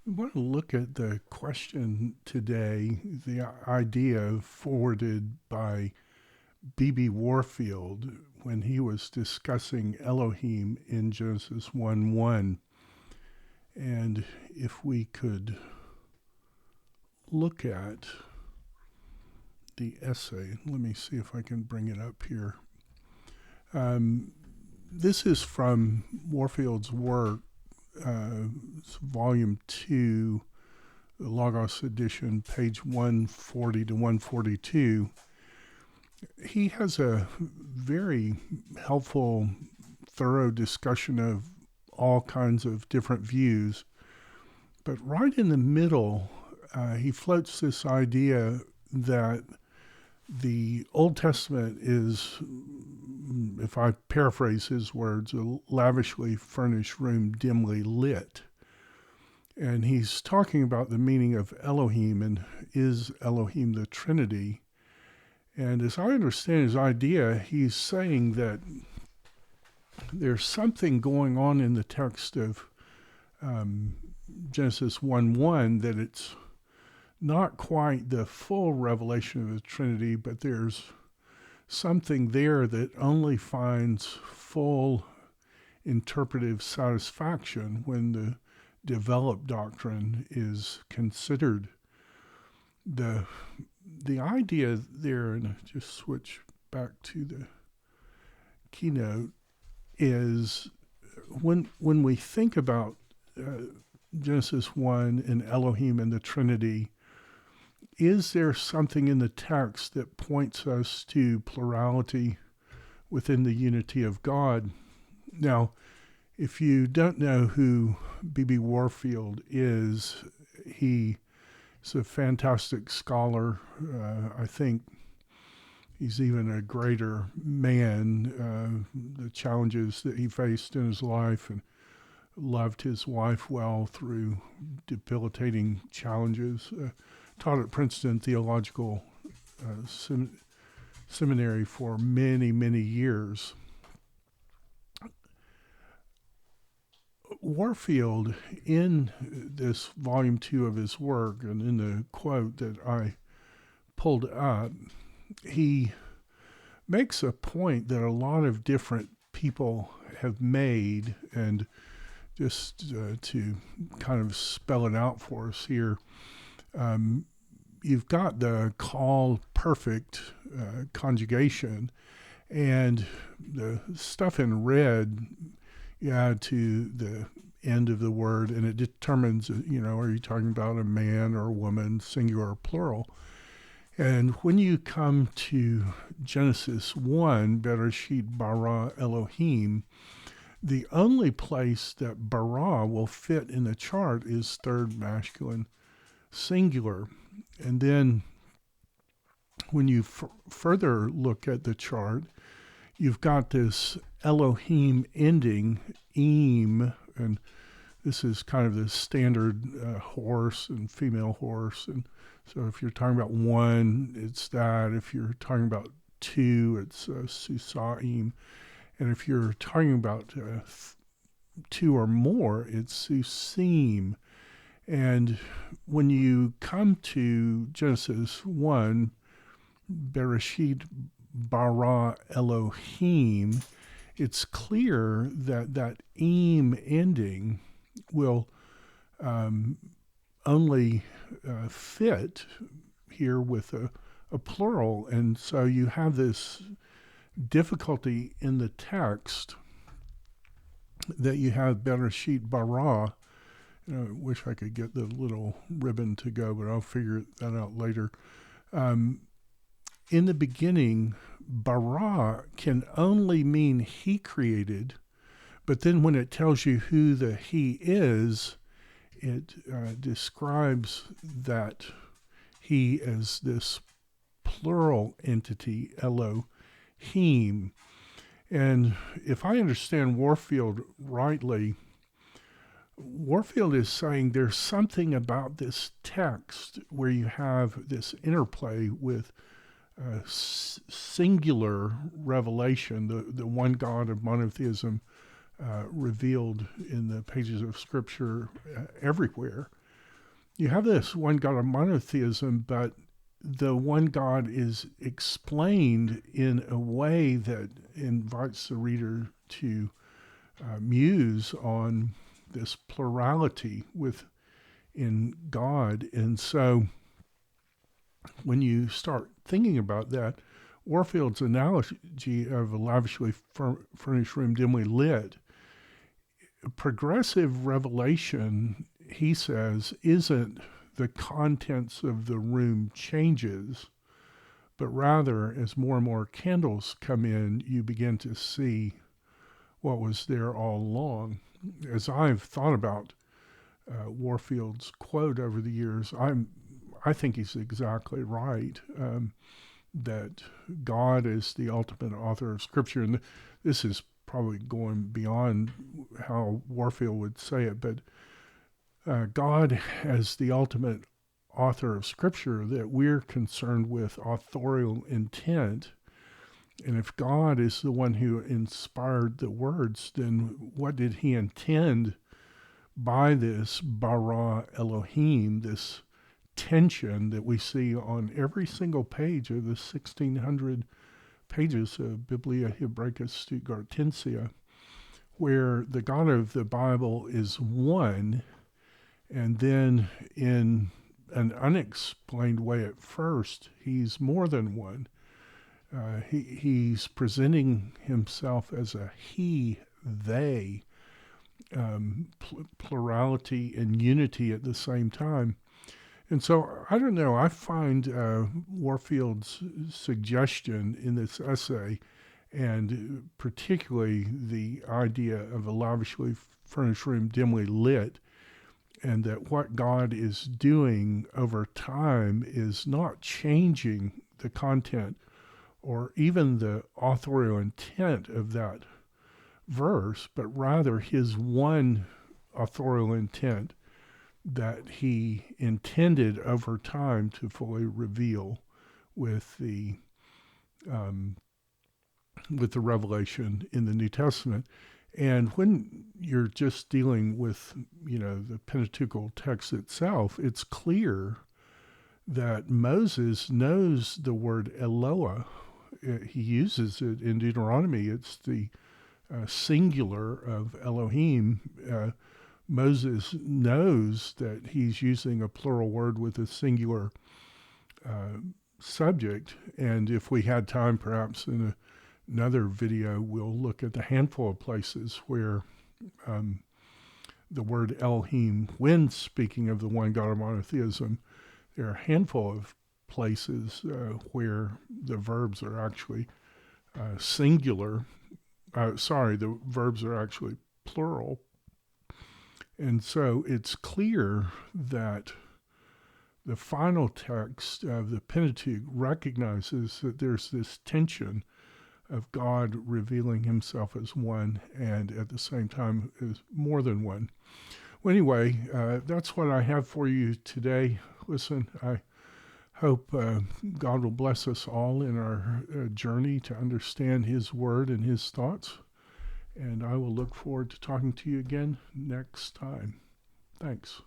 We want to look at the question today, the idea forwarded by B.B. Warfield when he was discussing Elohim in Genesis 1:1. And if we could look at the essay, let me see if I can bring it up here. This is from Warfield's work, volume 2, the Logos edition, page 140 to 142. He has a very helpful, thorough discussion of all kinds of different views. But right in the middle, he floats this idea that the Old Testament is, if I paraphrase his words, a lavishly furnished room dimly lit. And he's talking about the meaning of Elohim and is Elohim the Trinity. And as I understand his idea, he's saying that there's something going on in the text of Genesis 1:1 that it's not quite the full revelation of the Trinity, but there's something there that only finds full interpretive satisfaction when the developed doctrine is considered. The idea there, and I just switch back to the keynote, is when we think about Genesis 1 and Elohim and the Trinity, is there something in the text that points us to plurality within the unity of God? Now, if you don't know who B.B. Warfield is, he is a fantastic scholar. I think he's even a greater man. The challenges that he faced in his life, and loved his wife well through debilitating challenges. Taught at Princeton Theological Seminary for many, many years. Warfield, in this volume 2 of his work, and in the quote that I pulled up, he makes a point that a lot of different people have made, and just to kind of spell it out for us here, you've got the call perfect conjugation, and the stuff in red you add to the end of the word, and it determines, are you talking about a man or a woman, singular or plural? And when you come to Genesis 1, Bereshit bara Elohim, the only place that bara will fit in the chart is third masculine singular. And then when you further look at the chart, you've got this Elohim ending, im, and this is kind of the standard horse and female horse. And so if you're talking about one, it's that. If you're talking about two, it's susaim. And if you're talking about two or more, it's susim. And when you come to Genesis 1, Bereshit bara Elohim, it's clear that that im ending will only fit here with a plural. And so you have this difficulty in the text that you have Bereshit bara. I wish I could get the little ribbon to go, but I'll figure that out later. In the beginning, bara can only mean he created, but then when it tells you who the he is, it describes that he as this plural entity, Elohim. And if I understand Warfield rightly, Warfield is saying there's something about this text where you have this interplay with singular revelation, the one God of monotheism revealed in the pages of Scripture everywhere. you have this one God of monotheism, but the one God is explained in a way that invites the reader to muse on this plurality within God. And so when you start thinking about that, Warfield's analogy of a lavishly furnished room dimly lit, progressive revelation, he says, isn't the contents of the room changes, but rather as more and more candles come in, you begin to see what was there all along. As I've thought about Warfield's quote over the years, I think he's exactly right, that God is the ultimate author of Scripture. And this is probably going beyond how Warfield would say it, but God as the ultimate author of Scripture, that we're concerned with authorial intent. And if God is the one who inspired the words, then what did he intend by this bara Elohim, this tension that we see on every single page of the 1,600 pages of Biblia Hebraica Stuttgartensia, where the God of the Bible is one, and then in an unexplained way at first, he's more than one. He's presenting himself as a he, they, plurality and unity at the same time. And so, I don't know, I find Warfield's suggestion in this essay, and particularly the idea of a lavishly furnished room dimly lit, and that what God is doing over time is not changing the content or even the authorial intent of that verse, but rather his one authorial intent that he intended over time to fully reveal with the revelation in the New Testament. And when you're just dealing with, the Pentateuchal text itself, it's clear that Moses knows the word Eloah. He uses it in Deuteronomy. It's the singular of Elohim. Moses knows that he's using a plural word with a singular subject. And if we had time, perhaps in another video, we'll look at the handful of places where the word Elohim, when speaking of the one God of monotheism, there are a handful of places where the verbs are actually singular. The verbs are actually plural. And so it's clear that the final text of the Pentateuch recognizes that there's this tension of God revealing himself as one and at the same time as more than one. Well, anyway, that's what I have for you today. Listen, I hope God will bless us all in our journey to understand his word and his thoughts. And I will look forward to talking to you again next time. Thanks.